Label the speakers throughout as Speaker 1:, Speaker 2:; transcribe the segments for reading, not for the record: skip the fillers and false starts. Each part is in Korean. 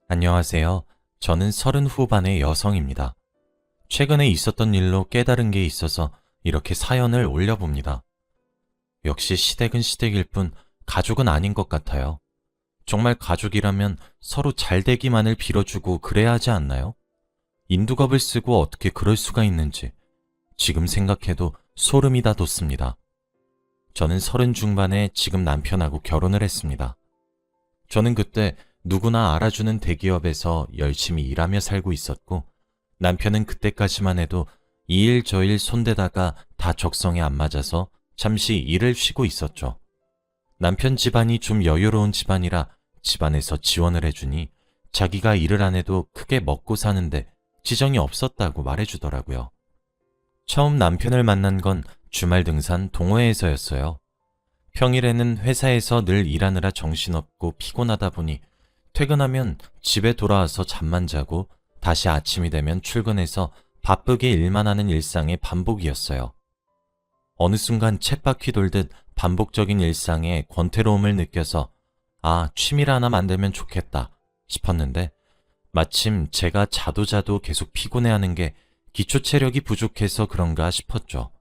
Speaker 1: 안녕하세요. 저는 30 후반의 여성입니다. 최근에 있었던 일로 깨달은 게 있어서 이렇게 사연을 올려봅니다. 역시 시댁은 시댁일 뿐 가족은 아닌 것 같아요. 정말 가족이라면 서로 잘 되기만을 빌어주고 그래야 하지 않나요? 인두겁을 쓰고 어떻게 그럴 수가 있는지 지금 생각해도 소름이 다 돋습니다. 저는 30 중반에 지금 남편하고 결혼을 했습니다. 저는 그때 누구나 알아주는 대기업에서 열심히 일하며 살고 있었고, 남편은 그때까지만 해도 이 일 저 일 손대다가 다 적성에 안 맞아서 잠시 일을 쉬고 있었죠. 남편 집안이 좀 여유로운 집안이라 집안에서 지원을 해주니 자기가 일을 안 해도 크게 먹고 사는데 지정이 없었다고 말해주더라고요. 처음 남편을 만난 건 주말 등산 동호회에서였어요. 평일에는 회사에서 늘 일하느라 정신없고 피곤하다 보니 퇴근하면 집에 돌아와서 잠만 자고 다시 아침이 되면 출근해서 바쁘게 일만 하는 일상의 반복이었어요. 어느 순간 쳇바퀴 돌듯 반복적인 일상에 권태로움을 느껴서 취미를 하나 만들면 좋겠다 싶었는데 마침 제가 자도 계속 피곤해하는 게 기초 체력이 부족해서 그런가 싶었죠.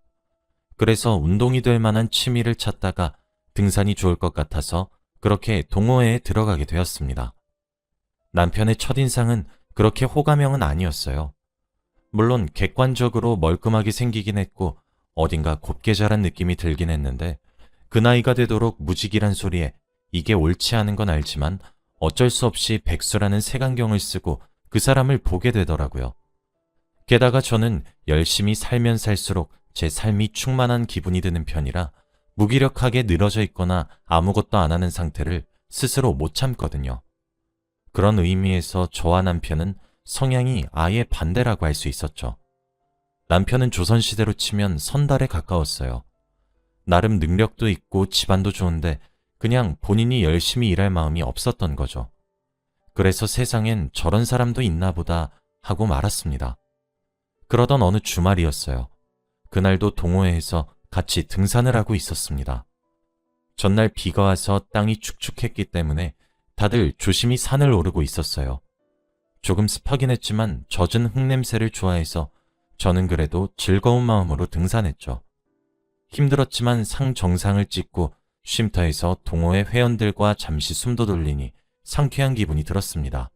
Speaker 1: 그래서 운동이 될 만한 취미를 찾다가 등산이 좋을 것 같아서 그렇게 동호회에 들어가게 되었습니다. 남편의 첫인상은 그렇게 호감형은 아니었어요. 물론 객관적으로 멀끔하게 생기긴 했고 어딘가 곱게 자란 느낌이 들긴 했는데 그 나이가 되도록 무직이란 소리에 이게 옳지 않은 건 알지만 어쩔 수 없이 백수라는 색안경을 쓰고 그 사람을 보게 되더라고요. 게다가 저는 열심히 살면 살수록 제 삶이 충만한 기분이 드는 편이라 무기력하게 늘어져 있거나 아무것도 안 하는 상태를 스스로 못 참거든요. 그런 의미에서 저와 남편은 성향이 아예 반대라고 할 수 있었죠. 남편은 조선시대로 치면 선달에 가까웠어요. 나름 능력도 있고 집안도 좋은데 그냥 본인이 열심히 일할 마음이 없었던 거죠. 그래서 세상엔 저런 사람도 있나 보다 하고 말았습니다. 그러던 어느 주말이었어요. 그날도 동호회에서 같이 등산을 하고 있었습니다. 전날 비가 와서 땅이 축축했기 때문에 다들 조심히 산을 오르고 있었어요. 조금 습하긴 했지만 젖은 흙냄새를 좋아해서 저는 그래도 즐거운 마음으로 등산했죠. 힘들었지만 상 정상을 찍고 쉼터에서 동호회 회원들과 잠시 숨도 돌리니 상쾌한 기분이 들었습니다.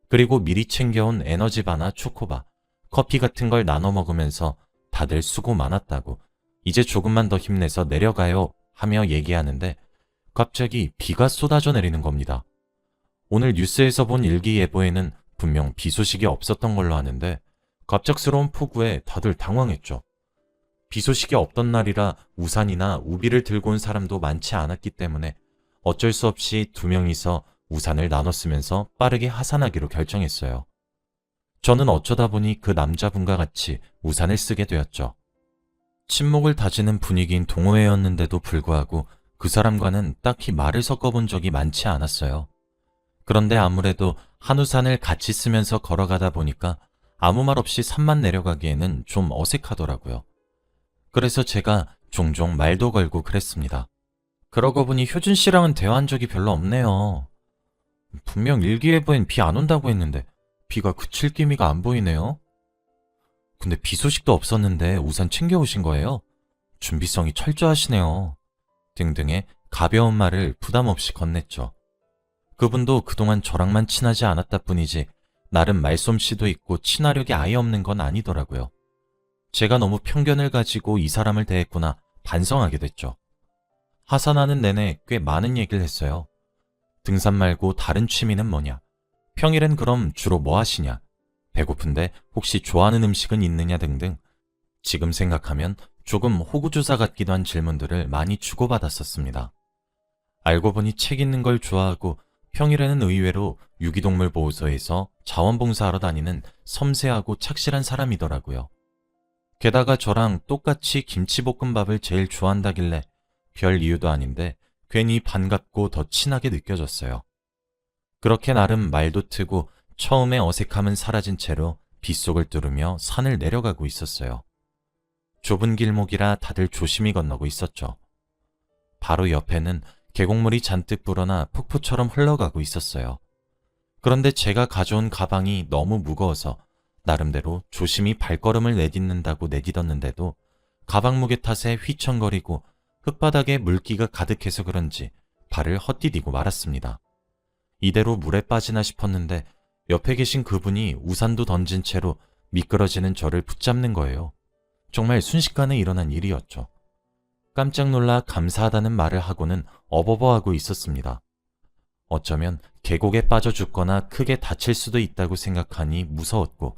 Speaker 1: 그리고 미리 챙겨온 에너지바나 초코바, 커피 같은 걸 나눠 먹으면서 다들 수고 많았다고 이제 조금만 더 힘내서 내려가요 하며 얘기하는데 갑자기 비가 쏟아져 내리는 겁니다. 오늘 뉴스에서 본 일기예보에는 분명 비 소식이 없었던 걸로 아는데 갑작스러운 폭우에 다들 당황했죠. 비 소식이 없던 날이라 우산이나 우비를 들고 온 사람도 많지 않았기 때문에 어쩔 수 없이 2명이서 우산을 나눠 쓰면서 빠르게 하산하기로 결정했어요. 저는 어쩌다 보니 그 남자분과 같이 우산을 쓰게 되었죠. 침묵을 다지는 분위기인 동호회였는데도 불구하고 그 사람과는 딱히 말을 섞어본 적이 많지 않았어요. 그런데 아무래도 한 우산을 같이 쓰면서 걸어가다 보니까 아무 말 없이 산만 내려가기에는 좀 어색하더라고요. 그래서 제가 종종 말도 걸고 그랬습니다. 그러고 보니 효준 씨랑은 대화한 적이 별로 없네요. 분명 일기예보엔 비 안 온다고 했는데 비가 그칠 기미가 안 보이네요. 근데 비 소식도 없었는데 우산 챙겨오신 거예요? 준비성이 철저하시네요. 등등의 가벼운 말을 부담 없이 건넸죠. 그분도 그동안 저랑만 친하지 않았다 뿐이지 나름 말솜씨도 있고 친화력이 아예 없는 건 아니더라고요. 제가 너무 편견을 가지고 이 사람을 대했구나 반성하게 됐죠. 하산하는 내내 꽤 많은 얘기를 했어요. 등산 말고 다른 취미는 뭐냐? 평일엔 그럼 주로 뭐 하시냐? 배고픈데 혹시 좋아하는 음식은 있느냐 등등 지금 생각하면 조금 호구조사 같기도 한 질문들을 많이 주고받았었습니다. 알고 보니 책 읽는 걸 좋아하고 평일에는 의외로 유기동물 보호소에서 자원봉사하러 다니는 섬세하고 착실한 사람이더라고요. 게다가 저랑 똑같이 김치볶음밥을 제일 좋아한다길래 별 이유도 아닌데 괜히 반갑고 더 친하게 느껴졌어요. 그렇게 나름 말도 트고 처음에 어색함은 사라진 채로 빗속을 뚫으며 산을 내려가고 있었어요. 좁은 길목이라 다들 조심히 건너고 있었죠. 바로 옆에는 계곡물이 잔뜩 불어나 폭포처럼 흘러가고 있었어요. 그런데 제가 가져온 가방이 너무 무거워서 나름대로 조심히 발걸음을 내딛는다고 내딛었는데도 가방 무게 탓에 휘청거리고 흙바닥에 물기가 가득해서 그런지 발을 헛디디고 말았습니다. 이대로 물에 빠지나 싶었는데 옆에 계신 그분이 우산도 던진 채로 미끄러지는 저를 붙잡는 거예요. 정말 순식간에 일어난 일이었죠. 깜짝 놀라 감사하다는 말을 하고는 어버버하고 있었습니다. 어쩌면 계곡에 빠져 죽거나 크게 다칠 수도 있다고 생각하니 무서웠고,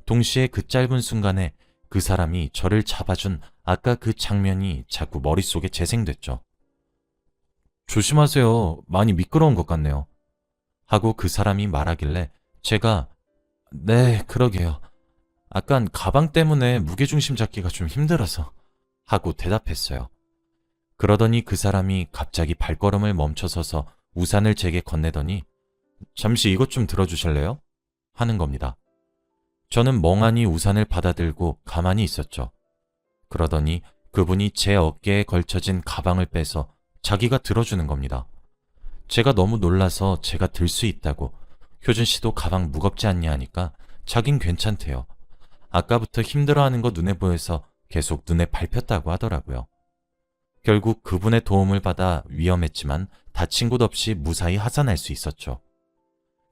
Speaker 1: 동시에 그 짧은 순간에 그 사람이 저를 잡아준 아까 그 장면이 자꾸 머릿속에 재생됐죠. 조심하세요. 많이 미끄러운 것 같네요. 하고 그 사람이 말하길래 제가 네, 그러게요. 아깐 가방 때문에 무게중심 잡기가 좀 힘들어서 하고 대답했어요. 그러더니 그 사람이 갑자기 발걸음을 멈춰서서 우산을 제게 건네더니 잠시 이것 좀 들어주실래요? 하는 겁니다. 저는 멍하니 우산을 받아들고 가만히 있었죠. 그러더니 그분이 제 어깨에 걸쳐진 가방을 빼서 자기가 들어주는 겁니다. 제가 너무 놀라서 제가 들 수 있다고, 효준 씨도 가방 무겁지 않냐 하니까 자긴 괜찮대요. 아까부터 힘들어하는 거 눈에 보여서 계속 눈에 밟혔다고 하더라고요. 결국 그분의 도움을 받아 위험했지만 다친 곳 없이 무사히 하산할 수 있었죠.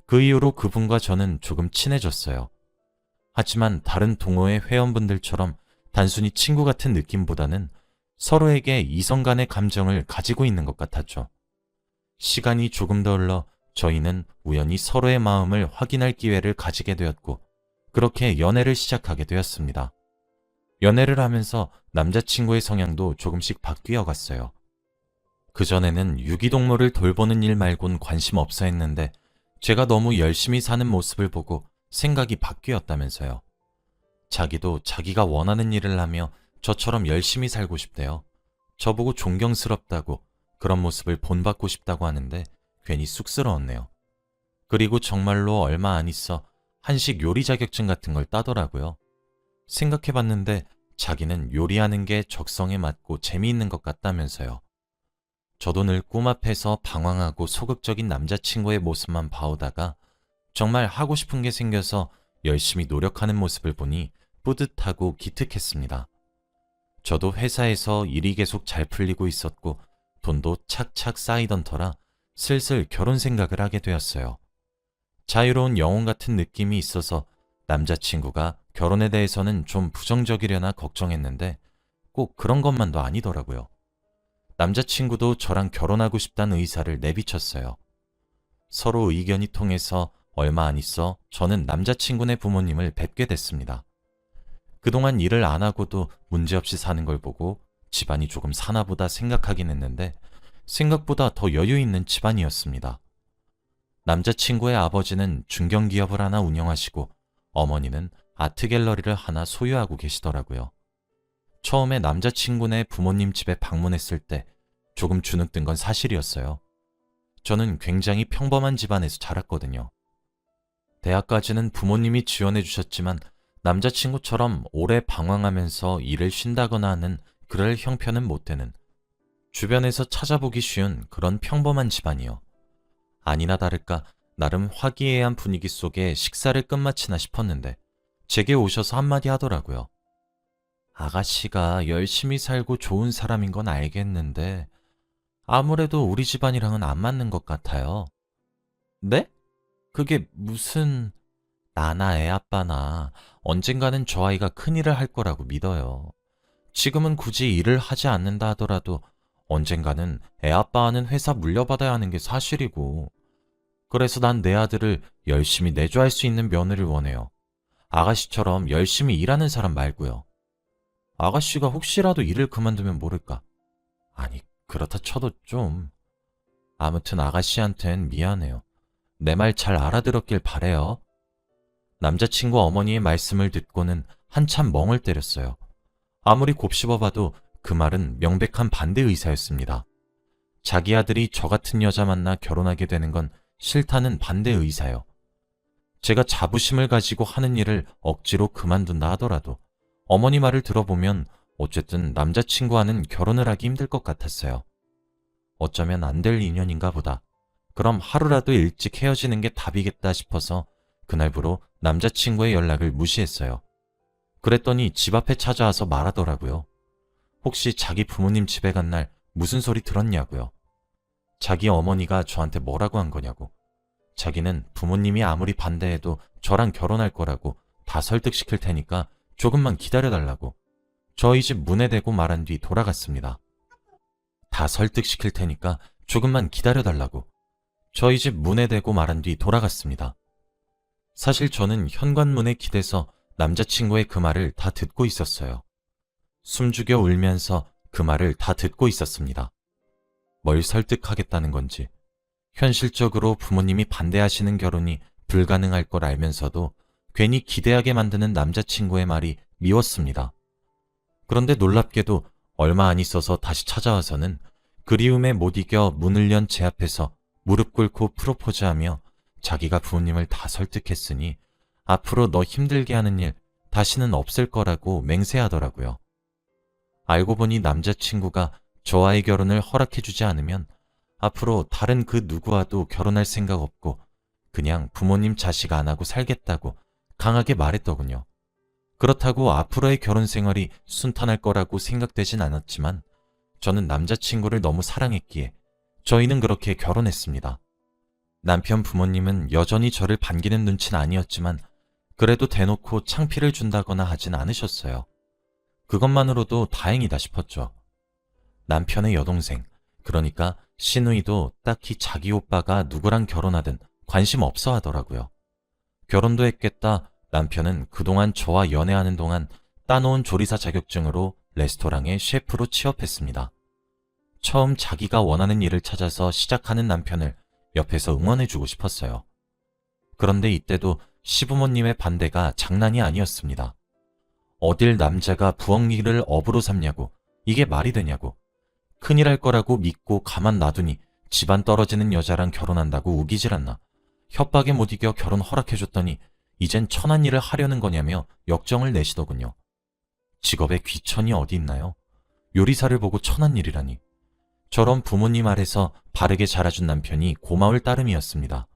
Speaker 1: 그 이후로 그분과 저는 조금 친해졌어요. 하지만 다른 동호회 회원분들처럼 단순히 친구 같은 느낌보다는 서로에게 이성 간의 감정을 가지고 있는 것 같았죠. 시간이 조금 더 흘러 저희는 우연히 서로의 마음을 확인할 기회를 가지게 되었고, 그렇게 연애를 시작하게 되었습니다. 연애를 하면서 남자친구의 성향도 조금씩 바뀌어 갔어요. 그전에는 유기동물을 돌보는 일 말곤 관심 없어 했는데 제가 너무 열심히 사는 모습을 보고 생각이 바뀌었다면서요. 자기도 자기가 원하는 일을 하며 저처럼 열심히 살고 싶대요. 저보고 존경스럽다고, 그런 모습을 본받고 싶다고 하는데 괜히 쑥스러웠네요. 그리고 정말로 얼마 안 있어 한식 요리 자격증 같은 걸 따더라고요. 생각해봤는데 자기는 요리하는 게 적성에 맞고 재미있는 것 같다면서요. 저도 늘 꿈 앞에서 방황하고 소극적인 남자친구의 모습만 봐오다가 정말 하고 싶은 게 생겨서 열심히 노력하는 모습을 보니 뿌듯하고 기특했습니다. 저도 회사에서 일이 계속 잘 풀리고 있었고 돈도 착착 쌓이던 터라 슬슬 결혼 생각을 하게 되었어요. 자유로운 영혼 같은 느낌이 있어서 남자친구가 결혼에 대해서는 좀 부정적이려나 걱정했는데 꼭 그런 것만도 아니더라고요. 남자친구도 저랑 결혼하고 싶다는 의사를 내비쳤어요. 서로 의견이 통해서 얼마 안 있어 저는 남자친구네 부모님을 뵙게 됐습니다. 그동안 일을 안 하고도 문제없이 사는 걸 보고 집안이 조금 사나보다 생각하긴 했는데 생각보다 더 여유 있는 집안이었습니다. 남자친구의 아버지는 중견기업을 하나 운영하시고 어머니는 아트갤러리를 하나 소유하고 계시더라고요. 처음에 남자친구네 부모님 집에 방문했을 때 조금 주눅든 건 사실이었어요. 저는 굉장히 평범한 집안에서 자랐거든요. 대학까지는 부모님이 지원해 주셨지만 남자친구처럼 오래 방황하면서 일을 쉰다거나 하는 그럴 형편은 못 되는, 주변에서 찾아보기 쉬운 그런 평범한 집안이요. 아니나 다를까 나름 화기애애한 분위기 속에 식사를 끝마치나 싶었는데 제게 오셔서 한마디 하더라고요. 아가씨가 열심히 살고 좋은 사람인 건 알겠는데 아무래도 우리 집안이랑은 안 맞는 것 같아요. 네? 그게 무슨... 나나 애아빠나 언젠가는 저 아이가 큰일을 할 거라고 믿어요. 지금은 굳이 일을 하지 않는다 하더라도 언젠가는 애아빠하는 회사 물려받아야 하는 게 사실이고, 그래서 난 내 아들을 열심히 내조할 수 있는 며느리를 원해요. 아가씨처럼 열심히 일하는 사람 말고요. 아가씨가 혹시라도 일을 그만두면 모를까. 아니, 그렇다 쳐도 좀... 아무튼 아가씨한텐 미안해요. 내 말 잘 알아들었길 바래요. 남자친구 어머니의 말씀을 듣고는 한참 멍을 때렸어요. 아무리 곱씹어봐도 그 말은 명백한 반대 의사였습니다. 자기 아들이 저 같은 여자 만나 결혼하게 되는 건 싫다는 반대 의사요. 제가 자부심을 가지고 하는 일을 억지로 그만둔다 하더라도 어머니 말을 들어보면 어쨌든 남자친구와는 결혼을 하기 힘들 것 같았어요. 어쩌면 안 될 인연인가 보다. 그럼 하루라도 일찍 헤어지는 게 답이겠다 싶어서 그날부로 남자친구의 연락을 무시했어요. 그랬더니 집 앞에 찾아와서 말하더라고요. 혹시 자기 부모님 집에 간 날 무슨 소리 들었냐고요. 자기 어머니가 저한테 뭐라고 한 거냐고. 자기는 부모님이 아무리 반대해도 저랑 결혼할 거라고 다 설득시킬 테니까 조금만 기다려달라고. 저희 집 문에 대고 말한 뒤 돌아갔습니다. 다 설득시킬 테니까 조금만 기다려달라고. 저희 집 문에 대고 말한 뒤 돌아갔습니다. 사실 저는 현관문에 기대서 남자친구의 그 말을 다 듣고 있었어요. 숨죽여 울면서 그 말을 다 듣고 있었습니다. 뭘 설득하겠다는 건지, 현실적으로 부모님이 반대하시는 결혼이 불가능할 걸 알면서도 괜히 기대하게 만드는 남자친구의 말이 미웠습니다. 그런데 놀랍게도 얼마 안 있어서 다시 찾아와서는 그리움에 못 이겨 문을 연 제 앞에서 무릎 꿇고 프로포즈하며 자기가 부모님을 다 설득했으니 앞으로 너 힘들게 하는 일 다시는 없을 거라고 맹세하더라고요. 알고 보니 남자친구가 저와의 결혼을 허락해주지 않으면 앞으로 다른 그 누구와도 결혼할 생각 없고 그냥 부모님 자식 안 하고 살겠다고 강하게 말했더군요. 그렇다고 앞으로의 결혼 생활이 순탄할 거라고 생각되진 않았지만 저는 남자친구를 너무 사랑했기에 저희는 그렇게 결혼했습니다. 남편 부모님은 여전히 저를 반기는 눈치는 아니었지만 그래도 대놓고 창피를 준다거나 하진 않으셨어요. 그것만으로도 다행이다 싶었죠. 남편의 여동생, 그러니까 시누이도 딱히 자기 오빠가 누구랑 결혼하든 관심 없어 하더라고요. 결혼도 했겠다 남편은 그동안 저와 연애하는 동안 따놓은 조리사 자격증으로 레스토랑의 셰프로 취업했습니다. 처음 자기가 원하는 일을 찾아서 시작하는 남편을 옆에서 응원해주고 싶었어요. 그런데 이때도 시부모님의 반대가 장난이 아니었습니다. 어딜 남자가 부엌 일을 업으로 삼냐고, 이게 말이 되냐고, 큰일 할 거라고 믿고 가만 놔두니 집안 떨어지는 여자랑 결혼한다고 우기질 않나, 협박에 못 이겨 결혼 허락해줬더니 이젠 천한 일을 하려는 거냐며 역정을 내시더군요. 직업에 귀천이 어디 있나요? 요리사를 보고 천한 일이라니. 저런 부모님 아래서 바르게 자라준 남편이 고마울 따름이었습니다.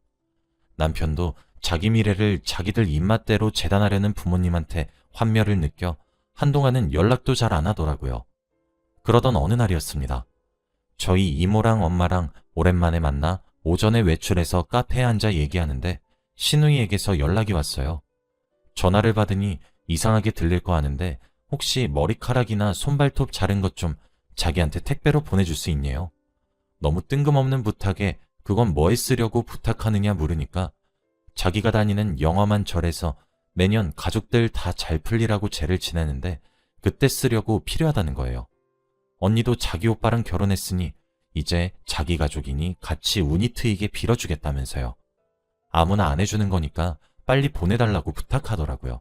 Speaker 1: 남편도 자기 미래를 자기들 입맛대로 재단하려는 부모님한테 환멸을 느껴 한동안은 연락도 잘 안 하더라고요. 그러던 어느 날이었습니다. 저희 이모랑 엄마랑 오랜만에 만나 오전에 외출해서 카페에 앉아 얘기하는데 시누이에게서 연락이 왔어요. 전화를 받으니 이상하게 들릴 거 아는데 혹시 머리카락이나 손발톱 자른 것 좀 자기한테 택배로 보내줄 수 있냐요? 너무 뜬금없는 부탁에 그건 뭐에 쓰려고 부탁하느냐 물으니까 자기가 다니는 영화만 절에서 매년 가족들 다 잘 풀리라고 제를 지내는데 그때 쓰려고 필요하다는 거예요. 언니도 자기 오빠랑 결혼했으니 이제 자기 가족이니 같이 운이 트이게 빌어주겠다면서요. 아무나 안 해주는 거니까 빨리 보내달라고 부탁하더라고요.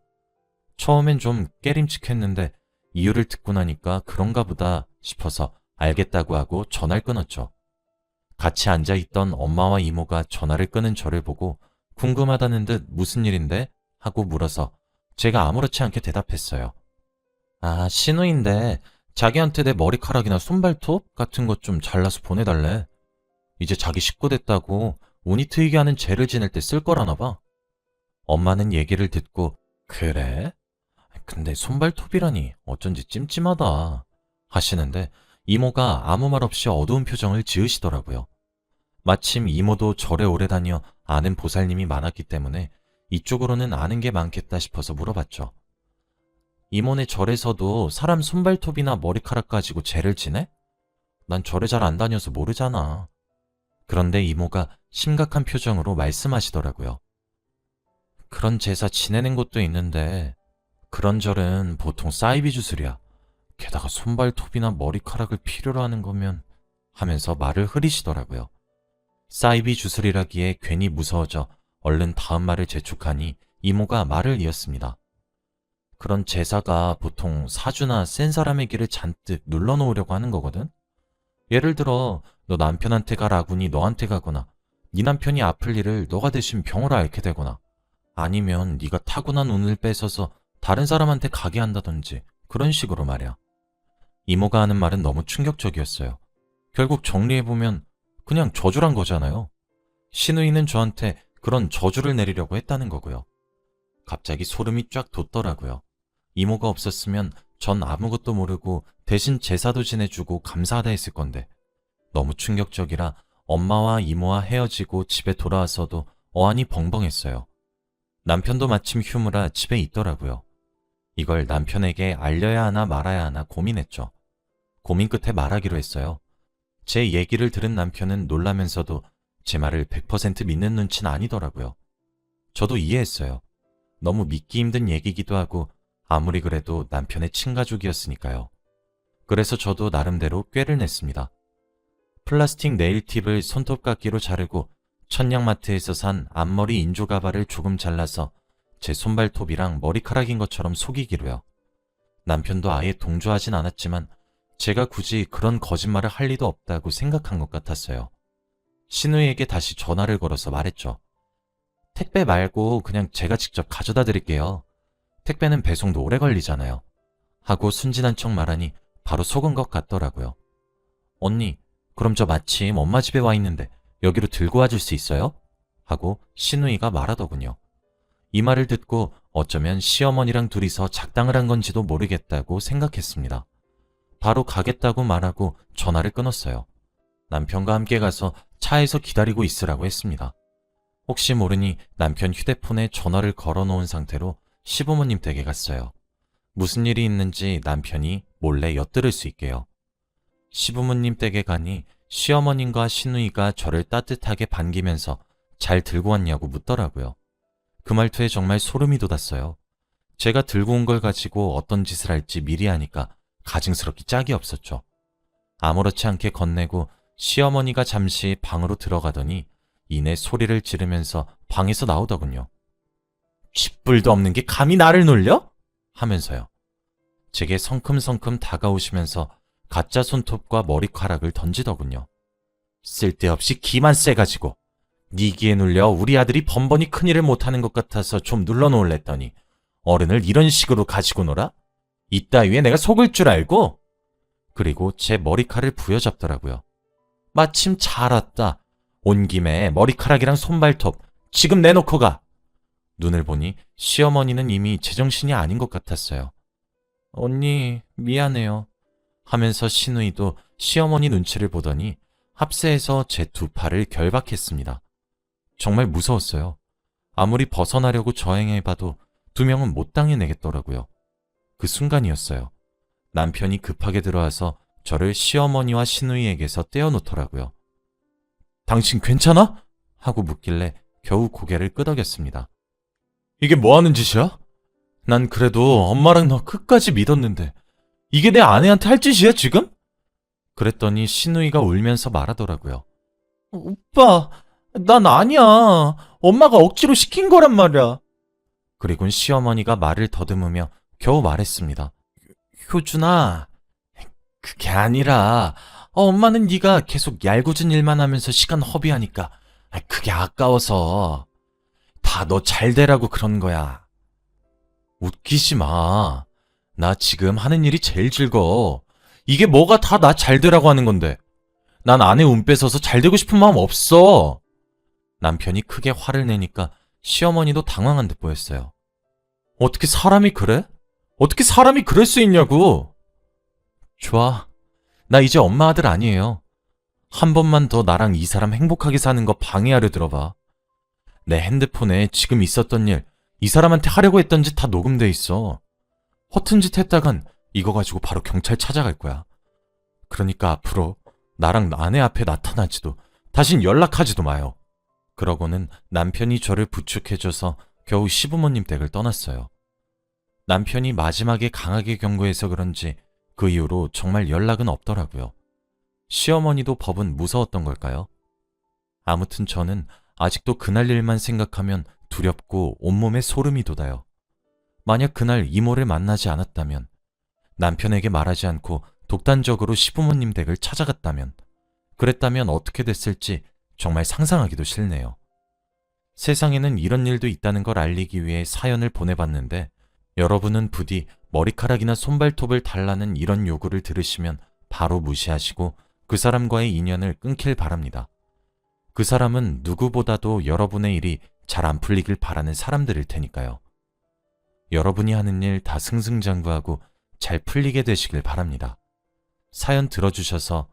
Speaker 1: 처음엔 좀 깨림칙했는데 이유를 듣고 나니까 그런가 보다 싶어서 알겠다고 하고 전화를 끊었죠. 같이 앉아있던 엄마와 이모가 전화를 끊은 저를 보고 궁금하다는 듯 무슨 일인데? 하고 물어서 제가 아무렇지 않게 대답했어요. 아, 시누인데 자기한테 내 머리카락이나 손발톱 같은 것 좀 잘라서 보내달래. 이제 자기 식구 됐다고 운이 트이게 하는 죄를 지낼 때 쓸 거라나 봐. 엄마는 얘기를 듣고 그래? 근데 손발톱이라니 어쩐지 찜찜하다 하시는데 이모가 아무 말 없이 어두운 표정을 지으시더라고요. 마침 이모도 절에 오래 다녀 아는 보살님이 많았기 때문에 이쪽으로는 아는 게 많겠다 싶어서 물어봤죠. 이모네 절에서도 사람 손발톱이나 머리카락 가지고 제를 지내? 난 절에 잘 안 다녀서 모르잖아. 그런데 이모가 심각한 표정으로 말씀하시더라고요. 그런 제사 지내는 곳도 있는데 그런 절은 보통 사이비 주술이야. 게다가 손발톱이나 머리카락을 필요로 하는 거면 하면서 말을 흐리시더라고요. 사이비 주술이라기에 괜히 무서워져 얼른 다음 말을 재촉하니 이모가 말을 이었습니다. 그런 제사가 보통 사주나 센 사람의 길을 잔뜩 눌러놓으려고 하는 거거든? 예를 들어 너 남편한테 가라군이 너한테 가거나 네 남편이 아플 일을 너가 대신 병으로 앓게 되거나 아니면 네가 타고난 운을 뺏어서 다른 사람한테 가게 한다든지 그런 식으로 말이야. 이모가 하는 말은 너무 충격적이었어요. 결국 정리해보면 그냥 저주란 거잖아요. 신우이는 저한테 그런 저주를 내리려고 했다는 거고요. 갑자기 소름이 쫙 돋더라고요. 이모가 없었으면 전 아무것도 모르고 대신 제사도 지내주고 감사하다 했을 건데 너무 충격적이라 엄마와 이모와 헤어지고 집에 돌아와서도 어안이 벙벙했어요. 남편도 마침 휴무라 집에 있더라고요. 이걸 남편에게 알려야 하나 말아야 하나 고민했죠. 고민 끝에 말하기로 했어요. 제 얘기를 들은 남편은 놀라면서도 제 말을 100% 믿는 눈치는 아니더라고요. 저도 이해했어요. 너무 믿기 힘든 얘기기도 하고 아무리 그래도 남편의 친가족이었으니까요. 그래서 저도 나름대로 꾀를 냈습니다. 플라스틱 네일팁을 손톱깎이로 자르고 천냥마트에서 산 앞머리 인조 가발을 조금 잘라서 제 손발톱이랑 머리카락인 것처럼 속이기로요. 남편도 아예 동조하진 않았지만 제가 굳이 그런 거짓말을 할 리도 없다고 생각한 것 같았어요. 신우이에게 다시 전화를 걸어서 말했죠. 택배 말고 그냥 제가 직접 가져다 드릴게요. 택배는 배송도 오래 걸리잖아요. 하고 순진한 척 말하니 바로 속은 것 같더라고요. 언니, 그럼 저 마침 엄마 집에 와 있는데 여기로 들고 와줄 수 있어요? 하고 신우이가 말하더군요. 이 말을 듣고 어쩌면 시어머니랑 둘이서 작당을 한 건지도 모르겠다고 생각했습니다. 바로 가겠다고 말하고 전화를 끊었어요. 남편과 함께 가서 차에서 기다리고 있으라고 했습니다. 혹시 모르니 남편 휴대폰에 전화를 걸어놓은 상태로 시부모님 댁에 갔어요. 무슨 일이 있는지 남편이 몰래 엿들을 수 있게요. 시부모님 댁에 가니 시어머님과 시누이가 저를 따뜻하게 반기면서 잘 들고 왔냐고 묻더라고요. 그 말투에 정말 소름이 돋았어요. 제가 들고 온 걸 가지고 어떤 짓을 할지 미리 아니까 가증스럽기 짝이 없었죠. 아무렇지 않게 건네고 시어머니가 잠시 방으로 들어가더니 이내 소리를 지르면서 방에서 나오더군요. 쥐뿔도 없는 게 감히 나를 놀려? 하면서요. 제게 성큼성큼 다가오시면서 가짜 손톱과 머리카락을 던지더군요. 쓸데없이 기만 세가지고 네 기에 눌려 우리 아들이 번번이 큰일을 못하는 것 같아서 좀 눌러놓을랬더니 어른을 이런 식으로 가지고 놀아? 이따위에 내가 속을 줄 알고? 그리고 제 머리칼을 부여잡더라고요. 마침 잘 왔다. 온 김에 머리카락이랑 손발톱 지금 내놓고 가. 눈을 보니 시어머니는 이미 제정신이 아닌 것 같았어요. 언니 미안해요 하면서 시누이도 시어머니 눈치를 보더니 합세해서 제 두 팔을 결박했습니다. 정말 무서웠어요. 아무리 벗어나려고 저행해봐도 두 명은 못 당해내겠더라고요. 그 순간이었어요. 남편이 급하게 들어와서 저를 시어머니와 시누이에게서 떼어놓더라고요. 당신 괜찮아? 하고 묻길래 겨우 고개를 끄덕였습니다. 이게 뭐하는 짓이야? 난 그래도 엄마랑 너 끝까지 믿었는데 이게 내 아내한테 할 짓이야 지금? 그랬더니 시누이가 울면서 말하더라고요. 오빠, 난 아니야. 엄마가 억지로 시킨 거란 말이야. 그리곤 시어머니가 말을 더듬으며 겨우 말했습니다. 효준아, 그게 아니라 엄마는 네가 계속 얄궂은 일만 하면서 시간 허비하니까 그게 아까워서 다 너 잘 되라고 그런 거야. 웃기지 마. 나 지금 하는 일이 제일 즐거워. 이게 뭐가 다 나 잘 되라고 하는 건데. 난 아내 운 뺏어서 잘 되고 싶은 마음 없어. 남편이 크게 화를 내니까 시어머니도 당황한 듯 보였어요. 어떻게 사람이 그래? 어떻게 사람이 그럴 수 있냐고. 좋아. 나 이제 엄마 아들 아니에요. 한 번만 더 나랑 이 사람 행복하게 사는 거 방해하려 들어봐. 내 핸드폰에 지금 있었던 일, 이 사람한테 하려고 했던 짓 다 녹음돼 있어. 허튼 짓 했다간 이거 가지고 바로 경찰 찾아갈 거야. 그러니까 앞으로 나랑 아내 앞에 나타나지도 다신 연락하지도 마요. 그러고는 남편이 저를 부축해줘서 겨우 시부모님 댁을 떠났어요. 남편이 마지막에 강하게 경고해서 그런지 그 이후로 정말 연락은 없더라고요. 시어머니도 법은 무서웠던 걸까요? 아무튼 저는 아직도 그날 일만 생각하면 두렵고 온몸에 소름이 돋아요. 만약 그날 이모를 만나지 않았다면, 남편에게 말하지 않고 독단적으로 시부모님 댁을 찾아갔다면, 그랬다면 어떻게 됐을지 정말 상상하기도 싫네요. 세상에는 이런 일도 있다는 걸 알리기 위해 사연을 보내봤는데, 여러분은 부디 머리카락이나 손발톱을 달라는 이런 요구를 들으시면 바로 무시하시고 그 사람과의 인연을 끊길 바랍니다. 그 사람은 누구보다도 여러분의 일이 잘 안 풀리길 바라는 사람들일 테니까요. 여러분이 하는 일 다 승승장구하고 잘 풀리게 되시길 바랍니다. 사연 들어주셔서